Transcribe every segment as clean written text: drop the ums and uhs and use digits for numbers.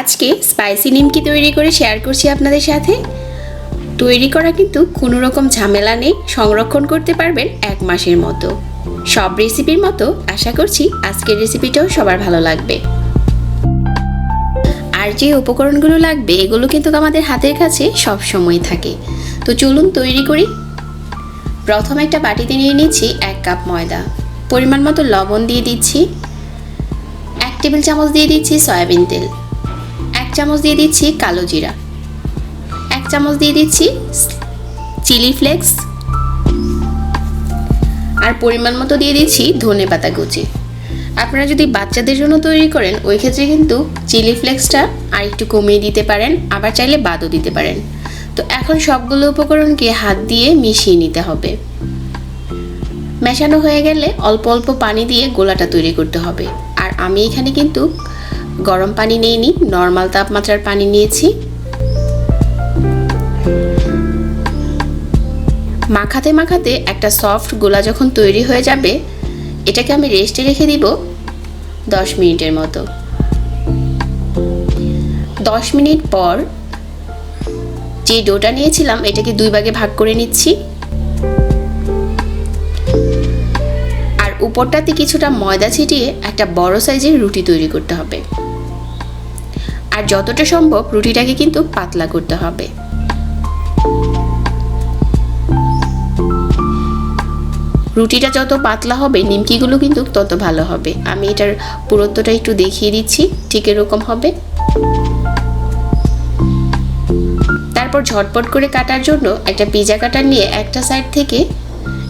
আজকে স্পাইসি নিমকি তৈরি করে শেয়ার করছি আপনাদের সাথে। তৈরি করা কিন্তু কোনো রকম ঝামেলা নেই, সংরক্ষণ করতে পারবেন 1 মাসের মতো। সব রেসিপির মতো আশা করছি আজকের রেসিপিটাও সবার ভালো লাগবে। আর যে উপকরণগুলো লাগবে এগুলো কিন্তু আমাদের হাতের কাছে সব সময় থাকে। তো চলুন তৈরি করি। প্রথমে একটা বাটিতে নিয়ে নিচ্ছি 1 কাপ ময়দা, পরিমাণ মতো লবণ দিয়ে দিচ্ছি, 1 টেবিল চামচ দিয়ে দিচ্ছি সয়াবিন তেল, 1 চামচ দিয়ে দিচ্ছি কালো জিরা, 1 চামচ দিয়ে দিচ্ছি চিলি ফ্লেক্স, আর পরিমাণ মতো দিয়ে দিচ্ছি ধনে পাতা কুচি। আপনারা যদি বাচ্চাদের জন্য তৈরি করেন ওই ক্ষেত্রে কিন্তু চিলি ফ্লেক্সটা আর একটু কমিয়ে দিতে পারেন, আবার চাইলে বাদও দিতে পারেন। তো এখন সবগুলো উপকরণকে হাত দিয়ে মিশিয়ে নিতে হবে। মেশানো হয়ে গেলে অল্প অল্প পানি দিয়ে গোলাটা তৈরি করতে হবে। আর আমি এখানে কিন্তু গরম পানি নিইনি, নর্মাল তাপমাত্রার পানি নিয়েছি। মাখাতে মাখাতে একটা সফট গোলা যখন তৈরি হয়ে যাবে এটাকে আমি রেস্টে রেখে দিব 10 মিনিটের মতো। 10 মিনিট পর যে ডোটা নিয়েছিলাম এটাকে 2 ভাগে ভাগ করে নিচ্ছি, আর উপরটাতে কিছুটা ময়দা ছিটিয়ে একটা বড় সাইজের রুটি তৈরি করতে হবে। আর যতটা সম্ভব রুটিটাকে কিন্তু পাতলা করতে হবে। রুটিটা যত পাতলা হবে নিমকিগুলো কিন্তু তত ভালো হবে। আমি এটার পুরুত্বটা একটু দেখিয়ে দিচ্ছি, ঠিক এরকম হবে। তারপর ঝটপট করে কাটার জন্য একটা পিজা কাটার নিয়ে একটা সাইড থেকে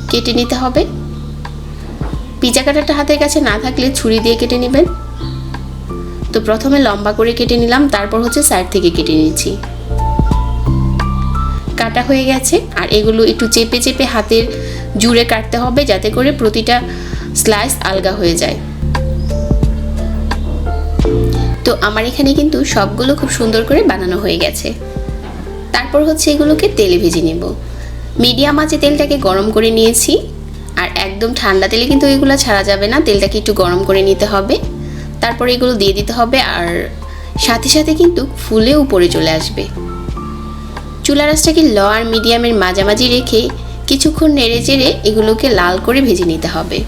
কেটে নিতে হবে। পিজা কাটারটা হাতের কাছে না থাকলে ছুরি দিয়ে কেটে নেবেন। তো প্রথমে লম্বা করে কেটে নিলাম, তারপর সাইড থেকে কেটে নিচ্ছি। কাটা হয়ে গেছে। আর এগুলো একটু চেপে চেপে হাতের জুড়ে কাটতে হবে যাতে করে প্রতিটা স্লাইস আলগা হয়ে যায়। তো আমার এখানে কিন্তু সবগুলো খুব সুন্দর করে বানানো হয়ে গেছে। তারপর এগুলোকে তেলে ভেজে নেব। মিডিয়াম আঁচে তেলটাকে গরম করে নিয়েছি। আর একদম ঠান্ডা তেলে কিন্তু এগুলো ছাড়া যাবে না, তেলটাকে একটু গরম করে নিতে হবে। তারপর এগুলো দিয়ে দিতে হবে, আর সাথে সাথে কিন্তু ফুলে উপরে চলে আসবে। চুলার আঁচটাকে লো আর মিডিয়ামের মাঝামাঝি রেখে কিছুক্ষণ নেড়ে চেড়ে এগুলোকে লাল করে ভেজে নিতে হবে।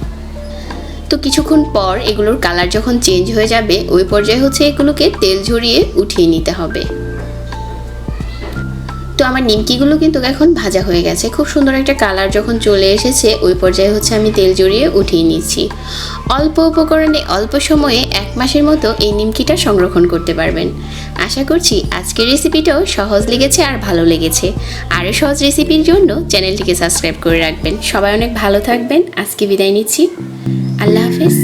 তো কিছুক্ষণ পর এগুলোর কালার যখন চেঞ্জ হয়ে যাবে ওই পর্যায়ে এগুলোকে তেল ঝরিয়ে উঠিয়ে নিতে হবে। তো আমার নিমকিগুলো কিন্তু এখন ভাজা হয়ে গেছে, খুব সুন্দর একটা কালার যখন চলে এসেছে ওই পর্যায়ে আমি তেল ঝরিয়ে উঠিয়ে নিচ্ছি। অল্প উপকরণে অল্প সময়ে 1 মাসের মতো এই নিমকিটা সংরক্ষণ করতে পারবেন। আশা করছি আজকের রেসিপিটাও সহজ লেগেছে আর ভালো লেগেছে। আরও সহজ রেসিপির জন্য চ্যানেলটিকে সাবস্ক্রাইব করে রাখবেন। সবাই অনেক ভালো থাকবেন। আজকে বিদায় নিচ্ছি। আল্লাহ হাফেজ।